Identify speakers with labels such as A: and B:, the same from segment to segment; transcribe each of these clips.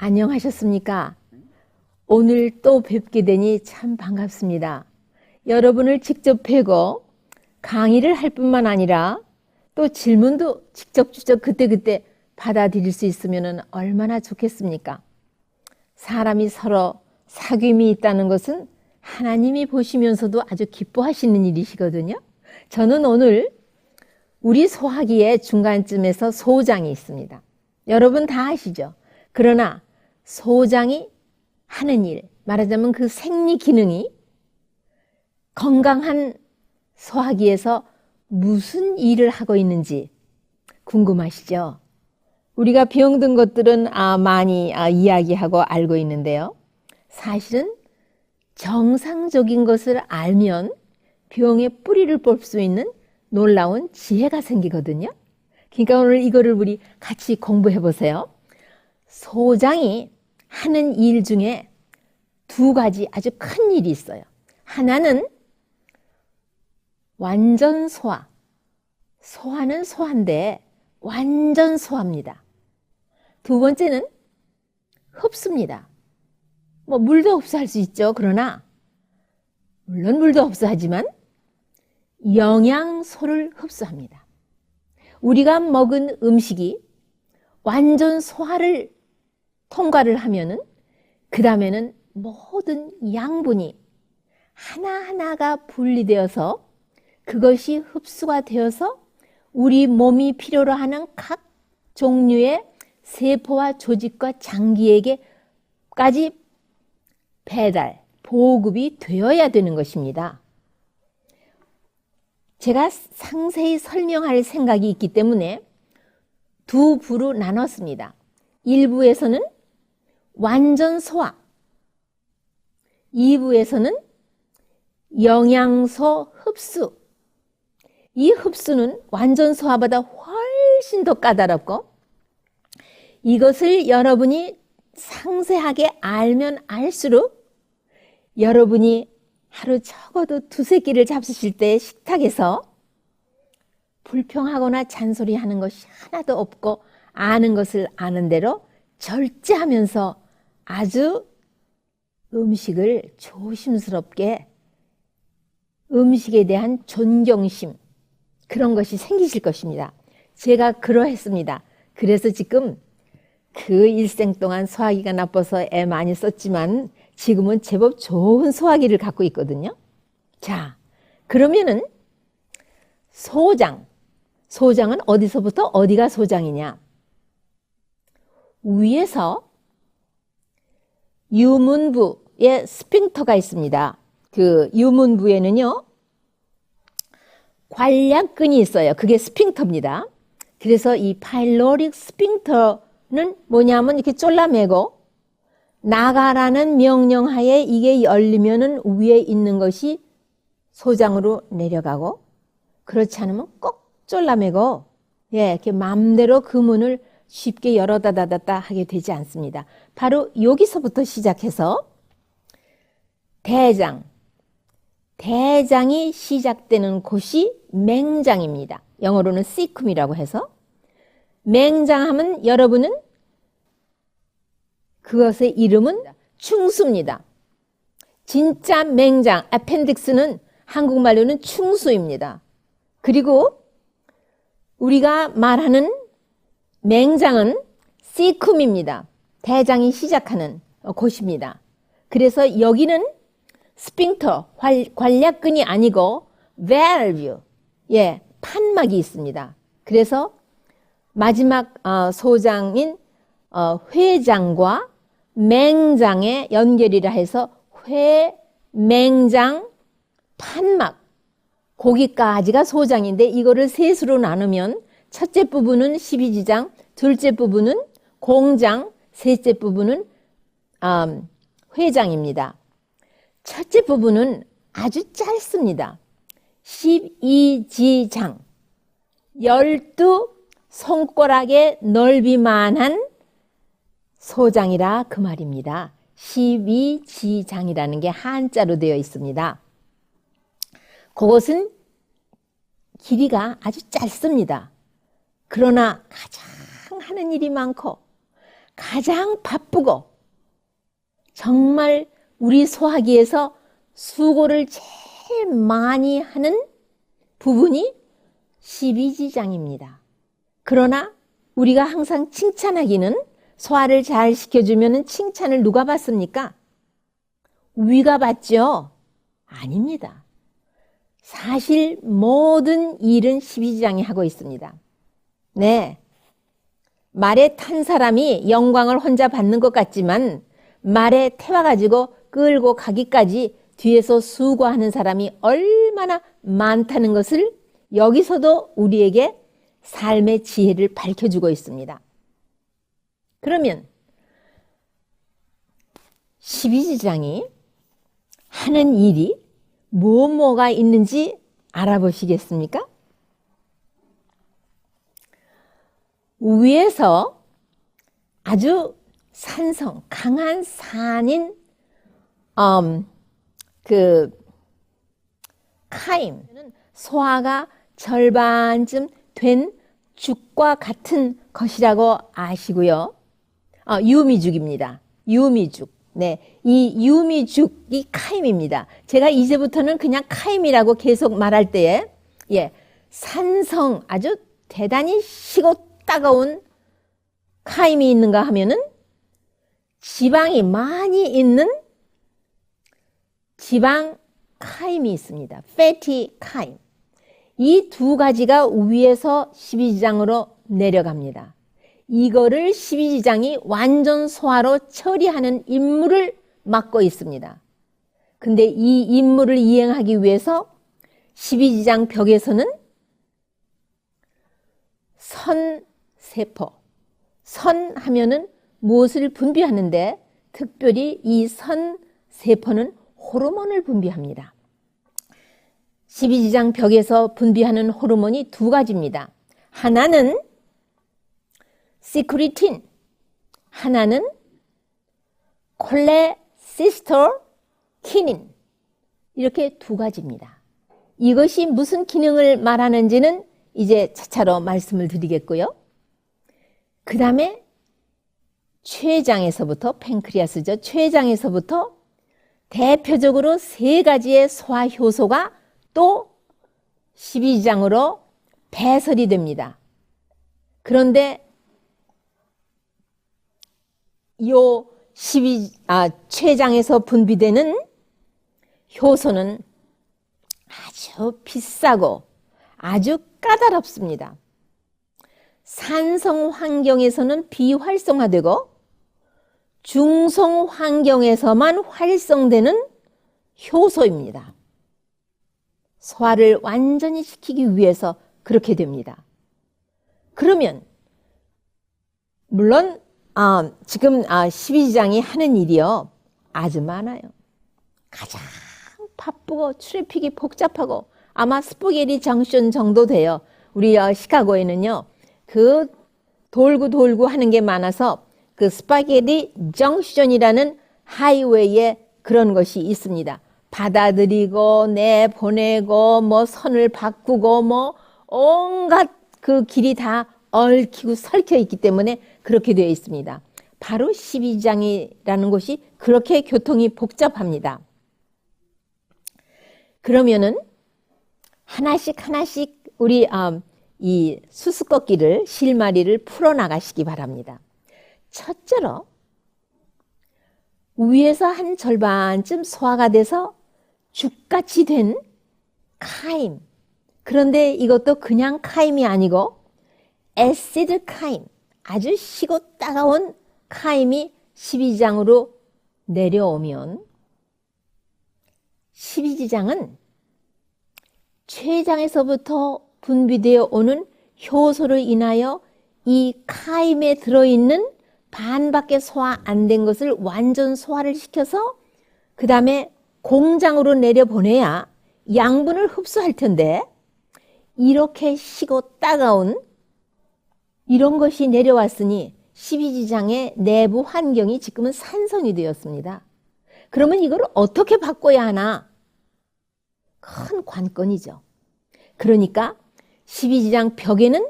A: 안녕하셨습니까? 오늘 또 뵙게 되니 참 반갑습니다. 여러분을 직접 뵈고 강의를 할 뿐만 아니라 또 질문도 직접 그때그때 받아들일 수 있으면 얼마나 좋겠습니까? 사람이 서로 사귐이 있다는 것은 하나님이 보시면서도 아주 기뻐하시는 일이시거든요. 저는 오늘 우리 소화기의 중간쯤에서 소장이 있습니다. 여러분 다 아시죠? 그러나 소장이 하는 일, 말하자면 그 생리 기능이 건강한 소화기에서 무슨 일을 하고 있는지 궁금하시죠? 우리가 병든 것들은 많이 이야기하고 알고 있는데요. 사실은 정상적인 것을 알면 병의 뿌리를 뽑을 수 있는 놀라운 지혜가 생기거든요. 그러니까 오늘 이거를 우리 같이 공부해 보세요. 소장이 하는 일 중에 두 가지 아주 큰 일이 있어요. 하나는 완전 소화. 소화는 소화인데 완전 소화입니다. 두 번째는 흡수입니다. 물도 흡수할 수 있죠. 그러나 물론 물도 흡수하지만 영양소를 흡수합니다. 우리가 먹은 음식이 완전 소화를 통과를 하면은 그 다음에는 모든 양분이 하나하나가 분리되어서 그것이 흡수가 되어서 우리 몸이 필요로 하는 각 종류의 세포와 조직과 장기에게까지 배달, 보급이 되어야 되는 것입니다. 제가 상세히 설명할 생각이 있기 때문에 두 부로 나눴습니다. 1부에서는 완전 소화, 2부에서는 영양소 흡수. 이 흡수는 완전 소화보다 훨씬 더 까다롭고 이것을 여러분이 상세하게 알면 알수록 여러분이 하루 적어도 두세 끼를 잡수실 때 식탁에서 불평하거나 잔소리하는 것이 하나도 없고 아는 것을 아는 대로 절제하면서 아주 음식을 조심스럽게 음식에 대한 존경심 그런 것이 생기실 것입니다. 제가 그러했습니다. 그래서 지금 그 일생 동안 소화기가 나빠서 애 많이 썼지만 지금은 제법 좋은 소화기를 갖고 있거든요. 자, 그러면은 소장. 소장은 어디서부터 어디가 소장이냐? 위에서 유문부에 스핑터가 있습니다. 그 유문부에는요, 관략근이 있어요. 그게 스핑터입니다. 그래서 이 파일로릭 스핑터는 뭐냐면 이렇게 졸라매고 나가라는 명령하에 이게 열리면은 위에 있는 것이 소장으로 내려가고 그렇지 않으면 꼭 졸라매고 이렇게 마음대로 그 문을 쉽게 열어 닫았다 하게 되지 않습니다. 바로 여기서부터 시작해서 대장이 시작되는 곳이 맹장입니다. 영어로는 시쿰이라고 해서 맹장하면 여러분은 그것의 이름은 충수입니다. 진짜 맹장, appendix는 한국말로는 충수입니다. 그리고 우리가 말하는 맹장은 시쿰입니다. 대장이 시작하는 곳입니다. 그래서 여기는 스핑터, 관략근이 아니고 valve, 판막이 있습니다. 그래서 마지막 소장인 회장과 맹장의 연결이라 해서 회맹장 판막 거기까지가 소장인데 이거를 셋으로 나누면 첫째 부분은 십이지장, 둘째 부분은 공장, 셋째 부분은 회장입니다. 첫째 부분은 아주 짧습니다. 12지장, 12손가락의 넓이만한 소장이라 그 말입니다. 12지장이라는 게 한자로 되어 있습니다. 그것은 길이가 아주 짧습니다. 그러나 가장 하는 일이 많고 가장 바쁘고 정말 우리 소화기에서 수고를 제일 많이 하는 부분이 십이지장입니다. 그러나 우리가 항상 칭찬하기는 소화를 잘 시켜주면 칭찬을 누가 받습니까? 위가 받죠? 아닙니다. 사실 모든 일은 십이지장이 하고 있습니다. 네, 말에 탄 사람이 영광을 혼자 받는 것 같지만 말에 태워가지고 끌고 가기까지 뒤에서 수고하는 사람이 얼마나 많다는 것을 여기서도 우리에게 삶의 지혜를 밝혀주고 있습니다. 그러면 십이지장이 하는 일이 뭐가 있는지 알아보시겠습니까? 위에서 아주 산성, 강한 산인 카임, 소화가 절반쯤 된 죽과 같은 것이라고 아시고요. 유미죽입니다. 유미죽. 네, 이 유미죽이 카임입니다. 제가 이제부터는 그냥 카임이라고 계속 말할 때에 산성, 아주 대단히 시고 따가운 카임이 있는가 하면은 지방이 많이 있는 지방 카임이 있습니다. fatty 카임. 이 두 가지가 위에서 십이지장으로 내려갑니다. 이거를 십이지장이 완전 소화로 처리하는 임무를 맡고 있습니다. 근데 이 임무를 이행하기 위해서 십이지장 벽에서는 선세포, 선 하면은 무엇을 분비하는데 특별히 이 선세포는 호르몬을 분비합니다. 십이지장 벽에서 분비하는 호르몬이 두 가지입니다. 하나는 시크리틴, 하나는 콜레시스테롤키닌, 이렇게 두 가지입니다. 이것이 무슨 기능을 말하는지는 이제 차차로 말씀을 드리겠고요. 그 다음에 췌장에서부터, 팬크리아스죠. 췌장에서부터 대표적으로 세 가지의 소화 효소가 또 십이지장으로 배설이 됩니다. 그런데 요 췌장에서 분비되는 효소는 아주 비싸고 아주 까다롭습니다. 산성 환경에서는 비활성화되고 중성 환경에서만 활성되는 효소입니다. 소화를 완전히 시키기 위해서 그렇게 됩니다. 그러면 물론 지금 십이지장이 하는 일이요 아주 많아요. 가장 바쁘고 트래픽이 복잡하고 아마 스포게티 정션 정도 돼요. 우리 시카고에는요 그 돌고 하는 게 많아서 그 스파게티 정션이라는 하이웨이에 그런 것이 있습니다. 받아들이고 내보내고 뭐 선을 바꾸고 뭐 온갖 그 길이 다 얽히고 설켜 있기 때문에 그렇게 되어 있습니다. 바로 십이지장이라는 곳이 그렇게 교통이 복잡합니다. 그러면은 하나씩 우리 이 수수께끼를 실마리를 풀어나가시기 바랍니다. 첫째로 위에서 한 절반쯤 소화가 돼서 죽같이 된 카임. 그런데 이것도 그냥 카임이 아니고 애시드 카임, 아주 시고 따가운 카임이 십이지장으로 내려오면 십이지장은 췌장에서부터 분비되어 오는 효소로 인하여 이 카임에 들어있는 반밖에 소화 안 된 것을 완전 소화를 시켜서 그 다음에 공장으로 내려보내야 양분을 흡수할 텐데 이렇게 시고 따가운 이런 것이 내려왔으니 십이지장의 내부 환경이 지금은 산성이 되었습니다. 그러면 이걸 어떻게 바꿔야 하나? 큰 관건이죠. 그러니까 십이지장 벽에는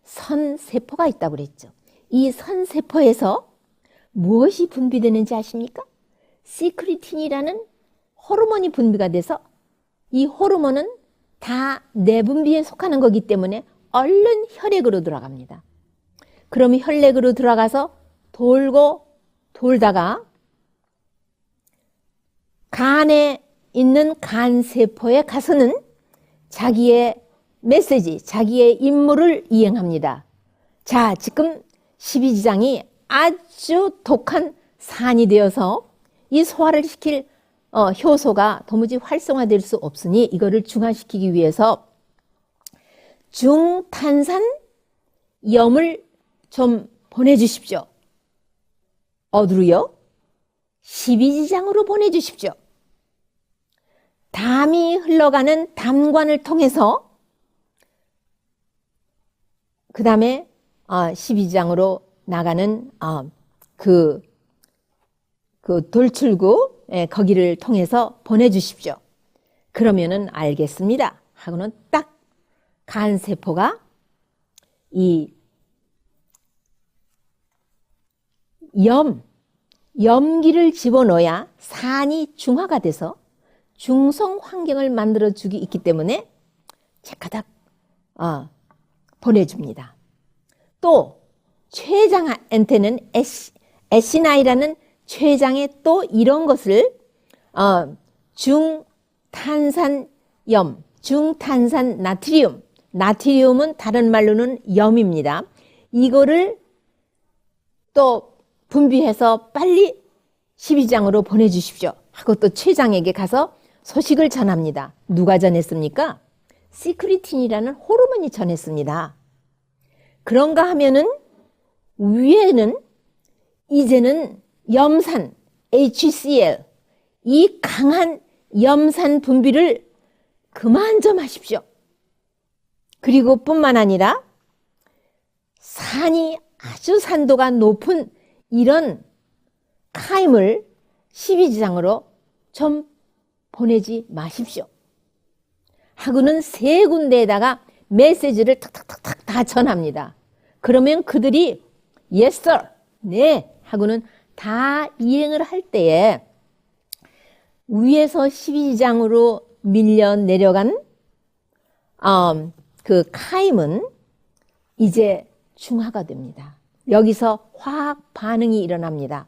A: 선세포가 있다고 그랬죠. 이 선세포에서 무엇이 분비되는지 아십니까? 시크리틴이라는 호르몬이 분비가 돼서 이 호르몬은 다 내분비에 속하는 거기 때문에 얼른 혈액으로 들어갑니다. 그러면 혈액으로 들어가서 돌고 돌다가 간에 있는 간세포에 가서는 자기의 메시지, 자기의 임무를 이행합니다. 자, 지금 십이지장이 아주 독한 산이 되어서 이 소화를 시킬 효소가 도무지 활성화될 수 없으니 이거를 중화시키기 위해서 중탄산염을 좀 보내주십시오. 어디로요? 십이지장으로 보내주십시오. 담이 흘러가는 담관을 통해서 그 다음에 십이지장으로 나가는 그 돌출구 거기를 통해서 보내주십시오. 그러면은 알겠습니다 하고는 딱 간세포가 이 염기를 집어넣어야 산이 중화가 돼서 중성 환경을 만들어주기 있기 때문에 체카닥 보내줍니다. 또 췌장한테는 에시나이라는 췌장에 또 이런 것을 중탄산염, 중탄산 나트리움, 나트리움은 다른 말로는 염입니다. 이거를 또 분비해서 빨리 십이장으로 보내주십시오 하고 또 췌장에게 가서 소식을 전합니다. 누가 전했습니까? 시크리틴이라는 호르몬이 전했습니다. 그런가 하면은 위에는 이제는 염산, HCl, 이 강한 염산 분비를 그만 좀 하십시오. 그리고 뿐만 아니라 산이 아주 산도가 높은 이런 카임을 십이지장으로 좀 보내지 마십시오. 하고는 세 군데에다가 메시지를 탁탁탁탁 다 전합니다. 그러면 그들이 yes sir, 네 하고는 다 이행을 할 때에 위에서 십이지장으로 밀려 내려간 그 카임은 이제 중화가 됩니다. 여기서 화학 반응이 일어납니다.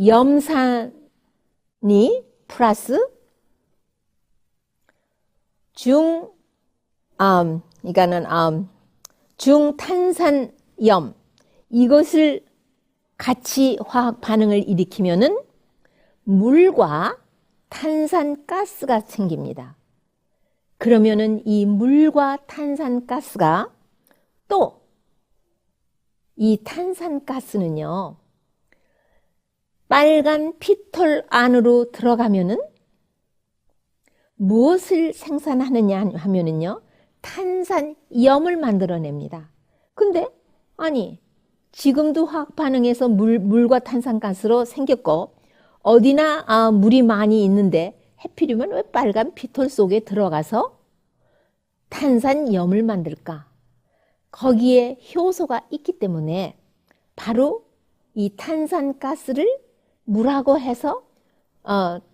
A: 염산이 플러스 중탄산염 이것을 같이 화학 반응을 일으키면은 물과 탄산가스가 생깁니다. 그러면은 이 물과 탄산가스가 또 이 탄산가스는요, 빨간 피톨 안으로 들어가면은 무엇을 생산하느냐 하면은요, 탄산염을 만들어냅니다. 근데 아니 지금도 화학 반응에서 물과 탄산가스로 생겼고 어디나 물이 많이 있는데 해필이면 왜 빨간 피톨 속에 들어가서 탄산염을 만들까? 거기에 효소가 있기 때문에 바로 이 탄산가스를 물하고 해서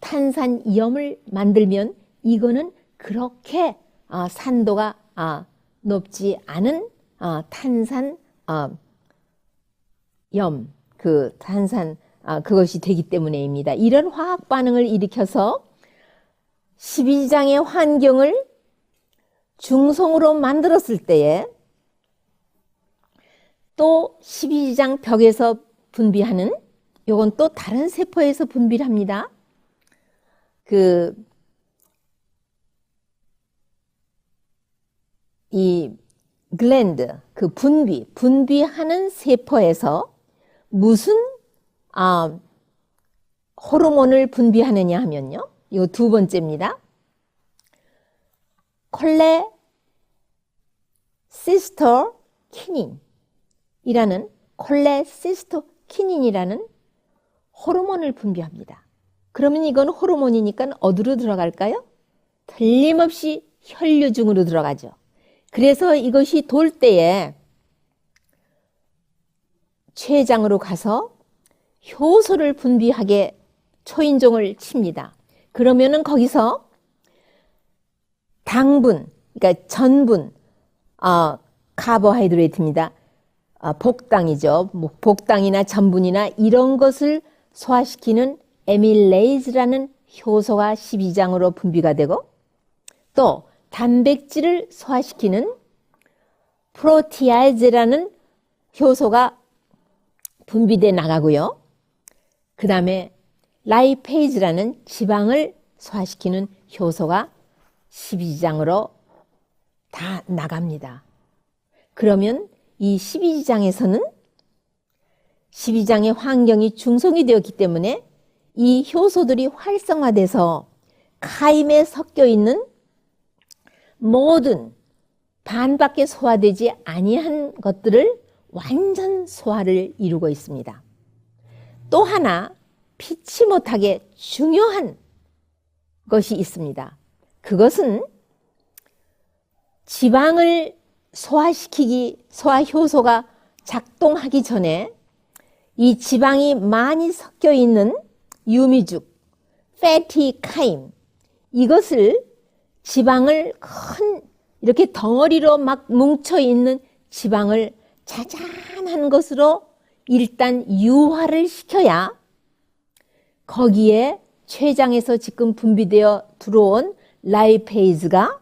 A: 탄산염을 만들면 이거는 그렇게 산도가 높지 않은 탄산염, 그것이 되기 때문에입니다. 이런 화학 반응을 일으켜서 십이지장의 환경을 중성으로 만들었을 때에 또 십이지장 벽에서 분비하는 요건 또 다른 세포에서 분비를 합니다. 이 글랜드, 분비하는 세포에서 무슨 호르몬을 분비하느냐 하면요. 이거 두 번째입니다. 콜레시스토키닌이라는 호르몬을 분비합니다. 그러면 이건 호르몬이니까 어디로 들어갈까요? 틀림없이 혈류중으로 들어가죠. 그래서 이것이 돌 때에 췌장으로 가서 효소를 분비하게 초인종을 칩니다. 그러면은 거기서 당분, 그러니까 전분, 카보하이드레이트입니다. 복당이죠. 복당이나 전분이나 이런 것을 소화시키는 에밀레이즈라는 효소가 십이장으로 분비가 되고, 또 단백질을 소화시키는 프로티아즈라는 효소가 분비돼 나가고요. 그 다음에 라이페이즈라는 지방을 소화시키는 효소가 12지장으로 다 나갑니다. 그러면 이 12지장에서는 12지장의 환경이 중성이 되었기 때문에 이 효소들이 활성화돼서 카임에 섞여 있는 모든 반밖에 소화되지 아니한 것들을 완전 소화를 이루고 있습니다. 또 하나 피치 못하게 중요한 것이 있습니다. 그것은 지방을 소화 효소가 작동하기 전에 이 지방이 많이 섞여 있는 유미죽, fatty chyme, 이것을 지방을 큰 이렇게 덩어리로 막 뭉쳐 있는 지방을 자잘한 것으로 일단 유화를 시켜야 거기에 췌장에서 지금 분비되어 들어온 라이페이즈가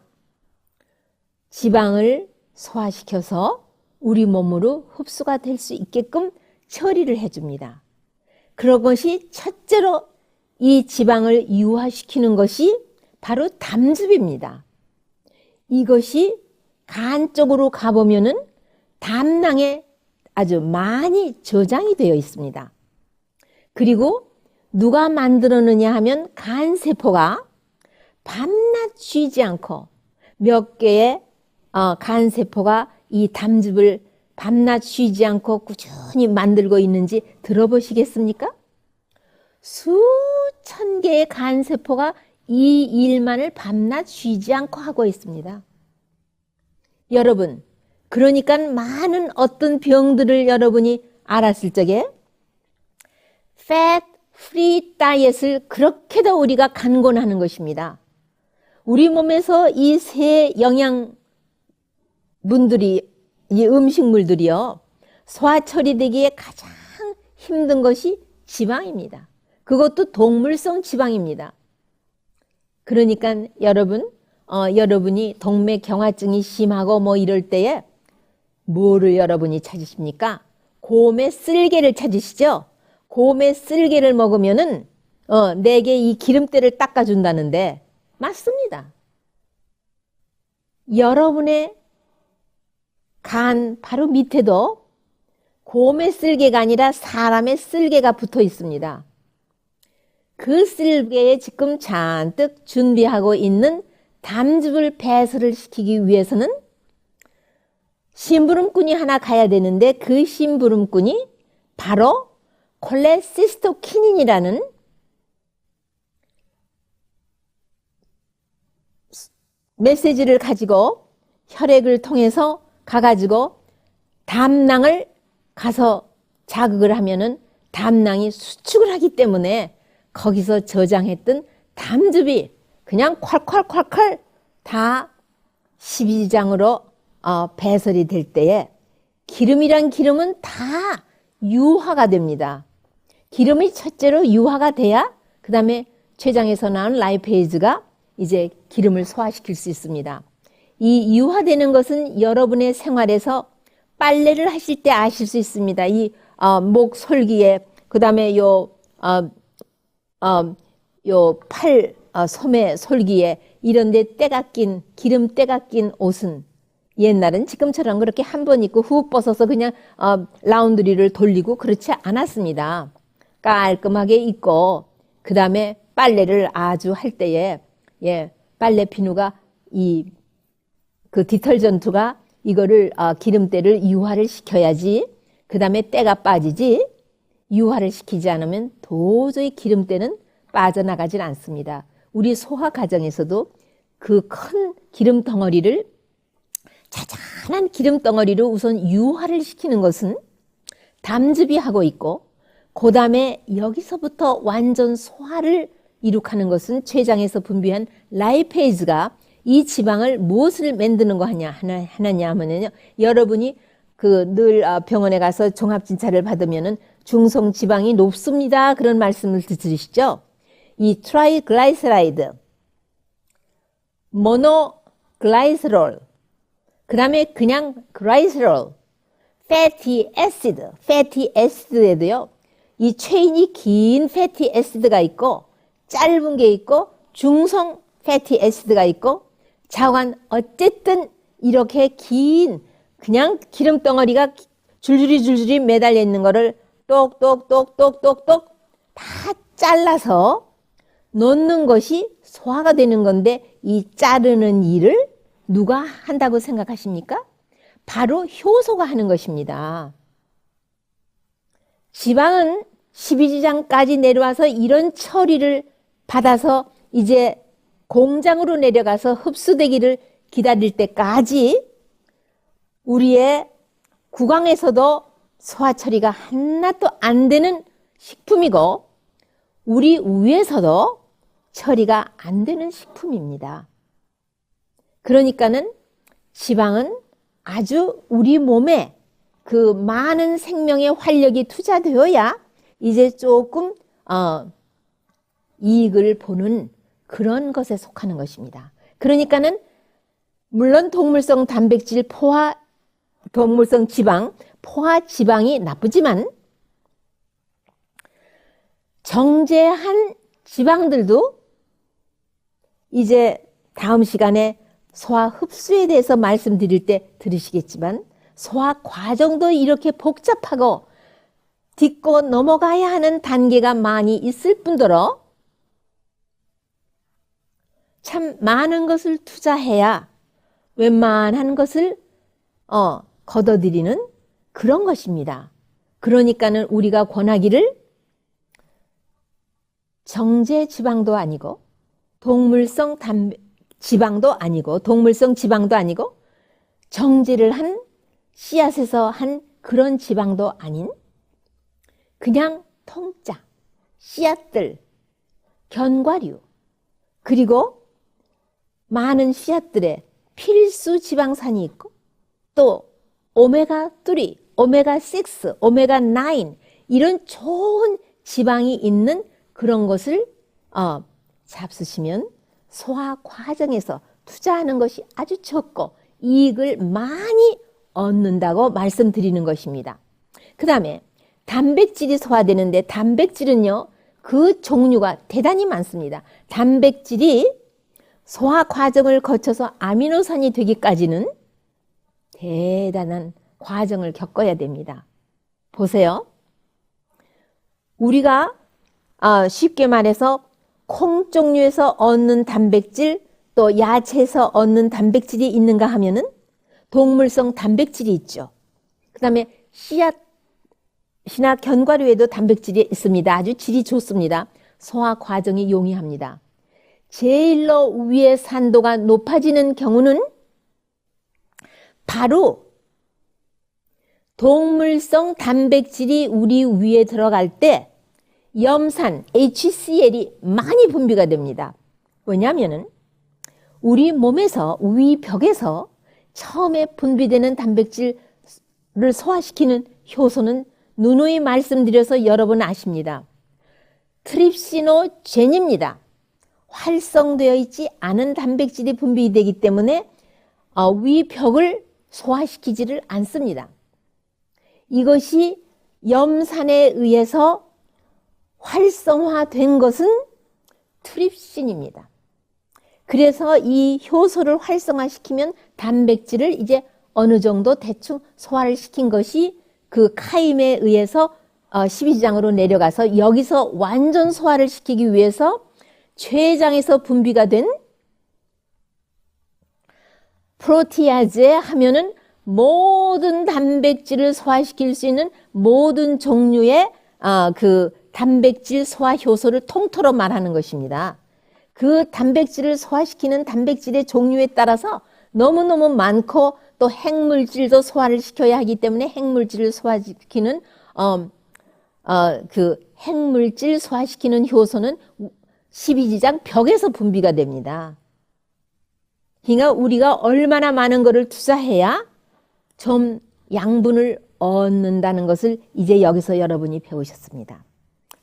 A: 지방을 소화시켜서 우리 몸으로 흡수가 될 수 있게끔 처리를 해줍니다. 그런 것이 첫째로 이 지방을 유화시키는 것이 바로 담즙입니다. 이것이 간 쪽으로 가보면은 담낭에 아주 많이 저장이 되어 있습니다. 그리고 누가 만들었느냐 하면 간세포가 밤낮 쉬지 않고 몇 개의 간세포가 이 담즙을 밤낮 쉬지 않고 꾸준히 만들고 있는지 들어보시겠습니까? 수천 개의 간세포가 이 일만을 밤낮 쉬지 않고 하고 있습니다. 여러분, 그러니까 많은 어떤 병들을 여러분이 알았을 적에 fat free diet을 그렇게도 우리가 간권하는 것입니다. 우리 몸에서 이 세 영양분들이, 이 음식물들이요, 소화 처리되기에 가장 힘든 것이 지방입니다. 그것도 동물성 지방입니다. 그러니까 여러분이 동맥경화증이 심하고 뭐 이럴 때에 뭐를 여러분이 찾으십니까? 곰의 쓸개를 찾으시죠? 곰의 쓸개를 먹으면은 내게 이 기름때를 닦아준다는데 맞습니다. 여러분의 간 바로 밑에도 곰의 쓸개가 아니라 사람의 쓸개가 붙어 있습니다. 그 쓸개에 지금 잔뜩 준비하고 있는 담즙을 배설을 시키기 위해서는 심부름꾼이 하나 가야 되는데 그 심부름꾼이 바로 콜레시스토키닌이라는 메시지를 가지고 혈액을 통해서 가가지고 담낭을 가서 자극을 하면은 담낭이 수축을 하기 때문에 거기서 저장했던 담즙이 그냥 콸콸콸콸 다 12지장으로 배설이 될 때에 기름이란 기름은 다 유화가 됩니다. 기름이 첫째로 유화가 돼야 그 다음에 췌장에서 나온 라이페이즈가 이제 기름을 소화시킬 수 있습니다. 이 유화되는 것은 여러분의 생활에서 빨래를 하실 때 아실 수 있습니다. 이 목 솔기에 그 다음에 요 팔 소매 솔기에 이런데 때가 낀 기름 때가 낀 옷은 옛날은 지금처럼 그렇게 한 번 입고 훅 벗어서 그냥 라운드리를 돌리고 그렇지 않았습니다. 깔끔하게 입고 그 다음에 빨래를 아주 할 때에 빨래 비누가 그 디털전트가 이거를 기름때를 유화를 시켜야지 그 다음에 때가 빠지지 유화를 시키지 않으면 도저히 기름때는 빠져나가질 않습니다. 우리 소화 과정에서도 그 큰 기름 덩어리를 자잘한 기름 덩어리로 우선 유화를 시키는 것은 담즙이 하고 있고 그 다음에 여기서부터 완전 소화를 이룩하는 것은 췌장에서 분비한 라이페이즈가 이 지방을 무엇을 만드는 거 하느냐 하면요. 여러분이 늘 병원에 가서 종합진찰을 받으면은 중성 지방이 높습니다. 그런 말씀을 들으시죠? 이 트라이글라이세라이드, 모노글라이세롤, 그 다음에 그냥 글라이세롤, 패티 애시드에도요. 이 체인이 긴 패티 애시드가 있고 짧은 게 있고 중성 패티 애시드가 있고 자관 어쨌든 이렇게 긴 그냥 기름 덩어리가 줄줄이 매달려 있는 거를 똑똑똑똑똑똑 다 잘라서 놓는 것이 소화가 되는 건데 이 자르는 일을 누가 한다고 생각하십니까? 바로 효소가 하는 것입니다. 지방은 12지장까지 내려와서 이런 처리를 받아서 이제 공장으로 내려가서 흡수되기를 기다릴 때까지 우리의 구강에서도 소화 처리가 하나도 안 되는 식품이고 우리 위에서도 처리가 안 되는 식품입니다. 그러니까는 지방은 아주 우리 몸에 그 많은 생명의 활력이 투자되어야 이제 조금 이익을 보는 그런 것에 속하는 것입니다. 그러니까는 물론 동물성 단백질, 동물성 지방, 포화 지방이 나쁘지만 정제한 지방들도 이제 다음 시간에 소화 흡수에 대해서 말씀드릴 때 들으시겠지만 소화 과정도 이렇게 복잡하고 딛고 넘어가야 하는 단계가 많이 있을 뿐더러 참 많은 것을 투자해야 웬만한 것을 걷어들이는 그런 것입니다. 그러니까는 우리가 권하기를 정제 지방도 아니고 동물성 지방도 아니고 동물성 지방도 아니고 정제를 한 씨앗에서 한 그런 지방도 아닌 그냥 통짜, 씨앗들, 견과류 그리고 많은 씨앗들에 필수 지방산이 있고 또 오메가3, 오메가6, 오메가9 이런 좋은 지방이 있는 그런 것을 잡수시면 소화 과정에서 투자하는 것이 아주 적고 이익을 많이 얻는다고 말씀드리는 것입니다. 그 다음에 단백질이 소화되는데 단백질은요 그 종류가 대단히 많습니다. 단백질이 소화 과정을 거쳐서 아미노산이 되기까지는 대단한 과정을 겪어야 됩니다. 보세요. 우리가 쉽게 말해서 콩 종류에서 얻는 단백질 또 야채에서 얻는 단백질이 있는가 하면은 동물성 단백질이 있죠. 그 다음에 씨앗이나 견과류에도 단백질이 있습니다. 아주 질이 좋습니다. 소화 과정이 용이합니다. 제일로 위의 산도가 높아지는 경우는 바로 동물성 단백질이 우리 위에 들어갈 때 염산, HCl이 많이 분비가 됩니다. 왜냐하면 우리 몸에서 위벽에서 처음에 분비되는 단백질을 소화시키는 효소는 누누이 말씀드려서 여러분 아십니다. 트립시노젠입니다. 활성되어 있지 않은 단백질이 분비되기 때문에 위벽을 소화시키지를 않습니다. 이것이 염산에 의해서 활성화된 것은 트립신입니다. 그래서 이 효소를 활성화시키면 단백질을 이제 어느 정도 대충 소화를 시킨 것이 그 카임에 의해서 12지장으로 내려가서 여기서 완전 소화를 시키기 위해서 췌장에서 분비가 된 프로티아제 하면은 모든 단백질을 소화시킬 수 있는 모든 종류의 그 단백질 소화 효소를 통틀어 말하는 것입니다. 그 단백질을 소화시키는 단백질의 종류에 따라서 너무너무 많고 또 핵물질도 소화를 시켜야 하기 때문에 핵물질을 소화시키는 그 핵물질 소화시키는 효소는 십이지장 벽에서 분비가 됩니다. 그러니까 우리가 얼마나 많은 것을 투자해야 좀 양분을 얻는다는 것을 이제 여기서 여러분이 배우셨습니다.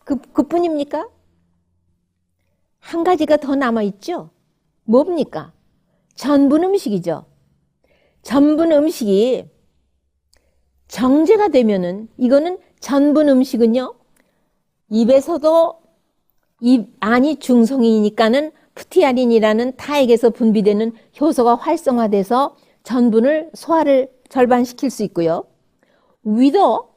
A: 그뿐입니까? 한 가지가 더 남아있죠? 뭡니까? 전분 음식이죠. 전분 음식이 정제가 되면은, 이거는 전분 음식은요, 입에서도 입 안이 중성이니까는 프티아린이라는 타액에서 분비되는 효소가 활성화돼서 전분을 소화를 절반시킬 수 있고요. 위도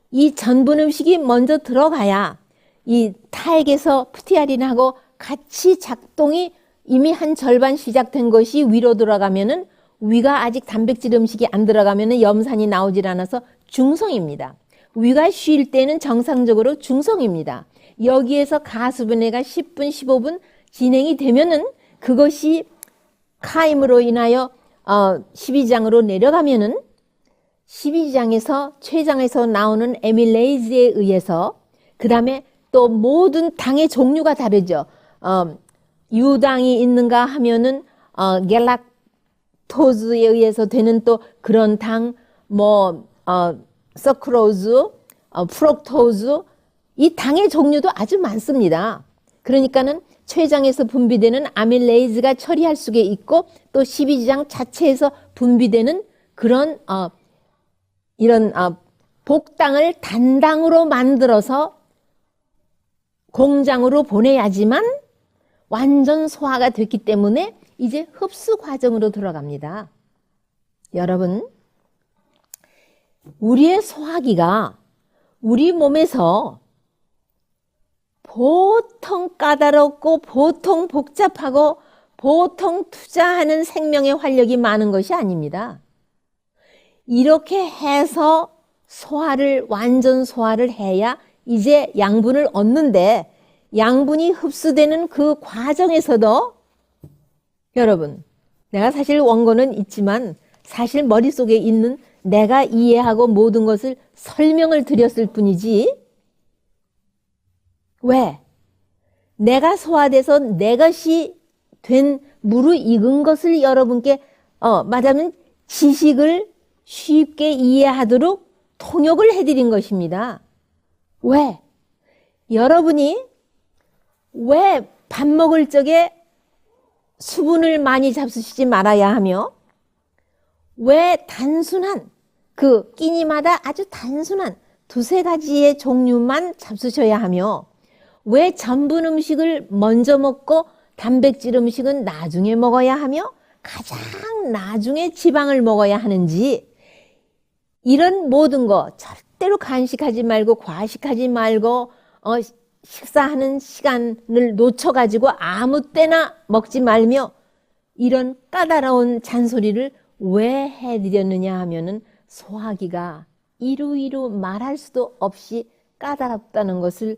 A: 이 전분 음식이 먼저 들어가야 이 타액에서 프티아린하고 같이 작동이 이미 한 절반 시작된 것이 위로 들어가면은, 위가 아직 단백질 음식이 안 들어가면은 염산이 나오질 않아서 중성입니다. 위가 쉴 때는 정상적으로 중성입니다. 여기에서 가수분해가 10분, 15분 진행이 되면은 그것이 카임으로 인하여 12장으로 내려가면은 12장에서 췌장에서 나오는 에밀레이즈에 의해서, 그 다음에 또 모든 당의 종류가 다르죠. 유당이 있는가 하면은 갤락토즈에 의해서 되는 또 그런 당, 서크로즈, 프록토즈, 이 당의 종류도 아주 많습니다. 그러니까는 췌장에서 분비되는 아밀레이즈가 처리할 수가 있고, 또 12장 자체에서 분비되는 그런 이런 복당을 단당으로 만들어서 공장으로 보내야지만 완전 소화가 됐기 때문에 이제 흡수 과정으로 들어갑니다. 여러분, 우리의 소화기가 우리 몸에서 보통 까다롭고 보통 복잡하고 보통 투자하는 생명의 활력이 많은 것이 아닙니다. 이렇게 해서 완전 소화를 해야 이제 양분을 얻는데, 양분이 흡수되는 그 과정에서도 여러분, 내가 사실 원고는 있지만 사실 머릿속에 있는 내가 이해하고 모든 것을 설명을 드렸을 뿐이지, 왜? 내가 소화돼서 내 것이 된 무르익은 것을 여러분께 말하자면 지식을 쉽게 이해하도록 통역을 해드린 것입니다. 왜? 여러분이 왜 밥 먹을 적에 수분을 많이 잡수시지 말아야 하며, 왜 단순한 끼니마다 아주 단순한 두세 가지의 종류만 잡수셔야 하며, 왜 전분 음식을 먼저 먹고 단백질 음식은 나중에 먹어야 하며 가장 나중에 지방을 먹어야 하는지, 이런 모든 거 절대로 간식하지 말고 과식하지 말고 식사하는 시간을 놓쳐가지고 아무 때나 먹지 말며, 이런 까다로운 잔소리를 왜 해드렸느냐 하면은 소화기가 이루이루 말할 수도 없이 까다롭다는 것을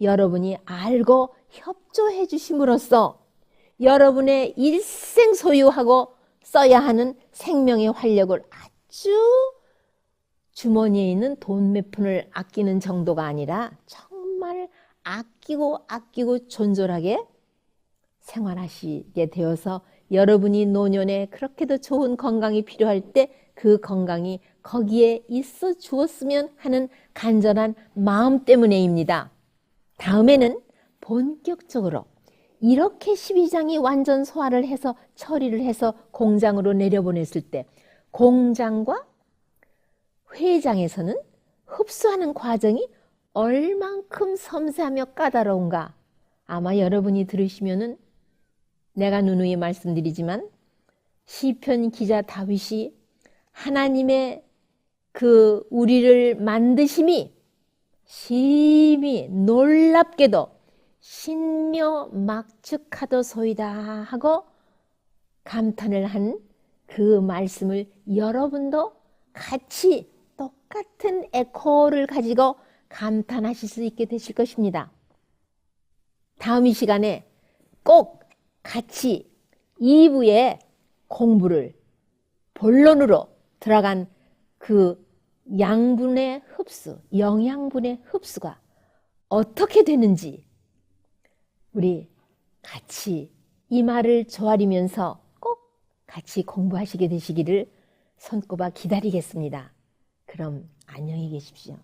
A: 여러분이 알고 협조해 주심으로써 여러분의 일생 소유하고 써야 하는 생명의 활력을 아주 주머니에 있는 돈 몇 푼을 아끼는 정도가 아니라 정말 아끼고 존졸하게 생활하시게 되어서, 여러분이 노년에 그렇게도 좋은 건강이 필요할 때 그 건강이 거기에 있어 주었으면 하는 간절한 마음 때문에입니다. 다음에는 본격적으로 이렇게 12장이 완전 소화를 해서 처리를 해서 공장으로 내려보냈을 때, 공장과 회장에서는 흡수하는 과정이 얼만큼 섬세하며 까다로운가, 아마 여러분이 들으시면은, 내가 누누이 말씀드리지만 시편 기자 다윗이 하나님의 우리를 만드심이 심히 놀랍게도 신묘 막측하도소이다 하고 감탄을 한 그 말씀을 여러분도 같이 똑같은 에코를 가지고 감탄하실 수 있게 되실 것입니다. 다음 이 시간에 꼭 같이 2부의 공부를 본론으로 들어간 그 양분의 흡수, 영양분의 흡수가 어떻게 되는지 우리 같이 이 말을 조아리면서 꼭 같이 공부하시게 되시기를 손꼽아 기다리겠습니다. 그럼 안녕히 계십시오.